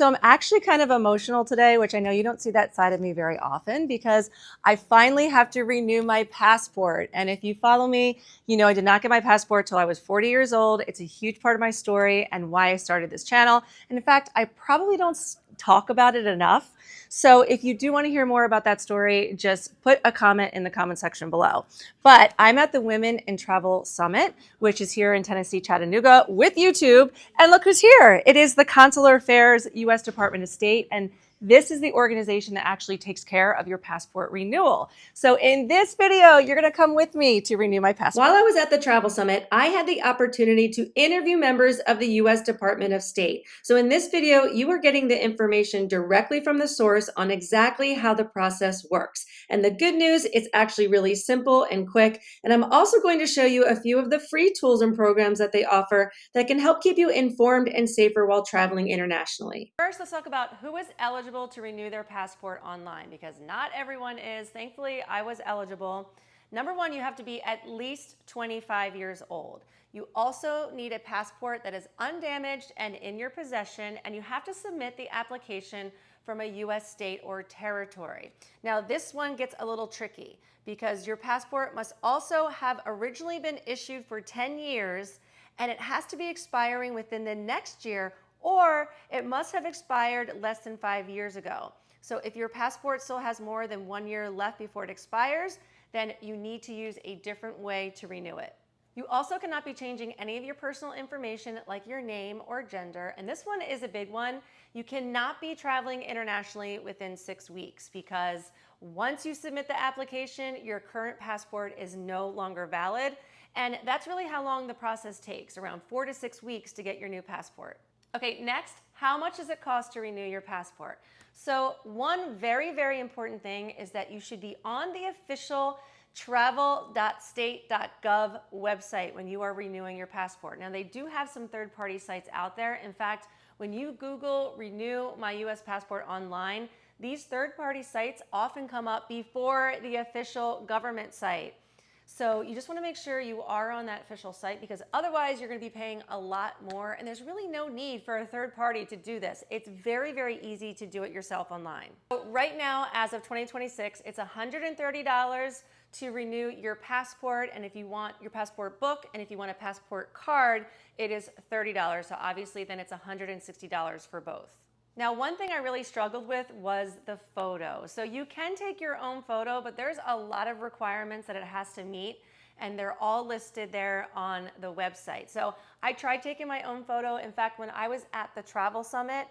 So I'm actually kind of emotional today, which I know you don't see that side of me very often because I finally have to renew my passport. And if you follow me, you know I did not get my passport till I was 40 years old. It's a huge part of my story and why I started this channel. And in fact, I probably don't talk about it enough. So if you do want to hear more about that story, just put a comment in the comment section below. But I'm at the Women in Travel Summit, which is here in Tennessee, Chattanooga with YouTube. And look who's here. It is the Consular Affairs, U.S. Department of State. And this is the organization that actually takes care of your passport renewal. So in this video, you're going to come with me to renew my passport. While I was at the Travel Summit, I had the opportunity to interview members of the U.S. Department of State. So in this video, you are getting the information directly from the source on exactly how the process works. And the good news, it's actually really simple and quick. And I'm also going to show you a few of the free tools and programs that they offer that can help keep you informed and safer while traveling internationally. First, let's talk about who is eligible to renew their passport online, because not everyone is. Thankfully, I was eligible. Number one, you have to be at least 25 years old. You also need a passport that is undamaged and in your possession, and you have to submit the application from a U.S. state or territory. Now, this one gets a little tricky because your passport must also have originally been issued for 10 years, and it has to be expiring within the next year, or it must have expired less than 5 years ago. So if your passport still has more than 1 year left before it expires, then you need to use a different way to renew it. You also cannot be changing any of your personal information like your name or gender. And this one is a big one. You cannot be traveling internationally within 6 weeks, because once you submit the application, your current passport is no longer valid. And that's really how long the process takes, around 4 to 6 weeks to get your new passport. Okay, next, how much does it cost to renew your passport? So one very, very important thing is that you should be on the official travel.state.gov website when you are renewing your passport. Now, they do have some third-party sites out there. In fact, when you Google renew my US passport online, these third-party sites often come up before the official government site. So you just want to make sure you are on that official site, because otherwise you're going to be paying a lot more, and there's really no need for a third party to do this. It's very, very easy to do it yourself online. So right now, as of 2026, it's $130 to renew your passport, and if you want your passport book and if you want a passport card, it is $30. So obviously then it's $160 for both. Now, one thing I really struggled with was the photo. So you can take your own photo, but there's a lot of requirements that it has to meet, and they're all listed there on the website. So I tried taking my own photo. In fact, when I was at the Travel Summit,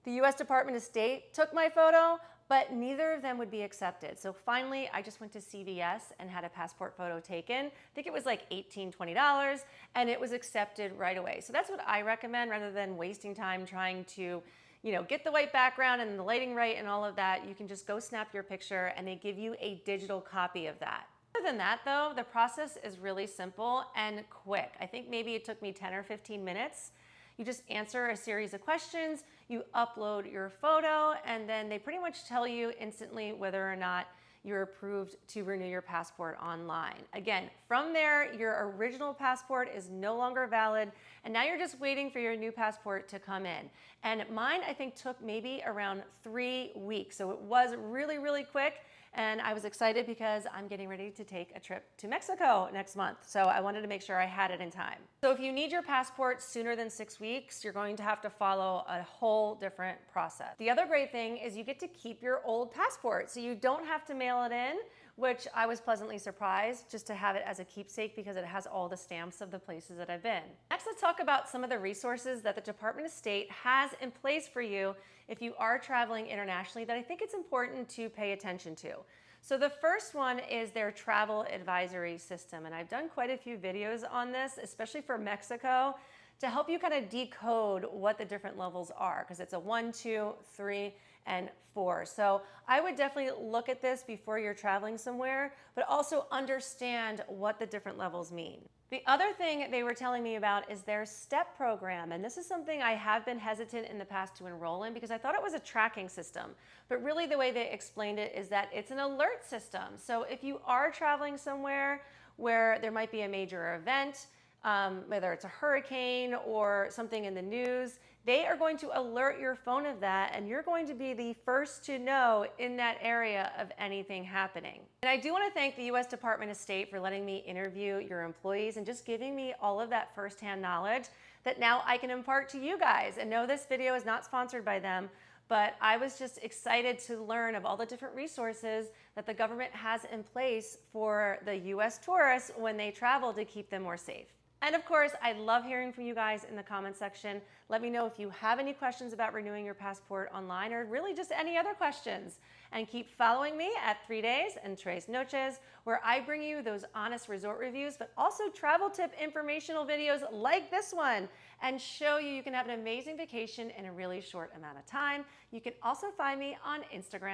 the U.S. Department of State took my photo, but neither of them would be accepted. So finally, I just went to CVS and had a passport photo taken. I think it was like $18, $20, and it was accepted right away. So that's what I recommend, rather than wasting time trying to get the white background and the lighting right and all of that. You can just go snap your picture and they give you a digital copy of that. Other than that though, the process is really simple and quick. I think maybe it took me 10 or 15 minutes. You just answer a series of questions, you upload your photo, and then they pretty much tell you instantly whether or not you're approved to renew your passport online. Again, from there, your original passport is no longer valid, and now you're just waiting for your new passport to come in. And mine, I think, took maybe around 3 weeks. So it was really, really quick. And I was excited because I'm getting ready to take a trip to Mexico next month. So I wanted to make sure I had it in time. So if you need your passport sooner than 6 weeks, you're going to have to follow a whole different process. The other great thing is you get to keep your old passport. So you don't have to mail it in, which I was pleasantly surprised just to have it as a keepsake, because it has all the stamps of the places that I've been. Next, let's talk about some of the resources that the Department of State has in place for you if you are traveling internationally that I think it's important to pay attention to. So the first one is their travel advisory system. And I've done quite a few videos on this, especially for Mexico, to help you kind of decode what the different levels are, because it's a 1, 2, 3, and 4. So I would definitely look at this before you're traveling somewhere, but also understand what the different levels mean. The other thing they were telling me about is their STEP program. And this is something I have been hesitant in the past to enroll in, because I thought it was a tracking system. But really the way they explained it is that it's an alert system. So if you are traveling somewhere where there might be a major event, whether it's a hurricane or something in the news, they are going to alert your phone of that, and you're going to be the first to know in that area of anything happening. And I do want to thank the U.S. Department of State for letting me interview your employees and just giving me all of that firsthand knowledge that now I can impart to you guys. And no, this video is not sponsored by them, but I was just excited to learn of all the different resources that the government has in place for the U.S. tourists when they travel to keep them more safe. And of course, I love hearing from you guys in the comment section. Let me know if you have any questions about renewing your passport online, or really just any other questions. And keep following me at 3 Days and Tres Noches, where I bring you those honest resort reviews, but also travel tip informational videos like this one, and show you can have an amazing vacation in a really short amount of time. You can also find me on Instagram.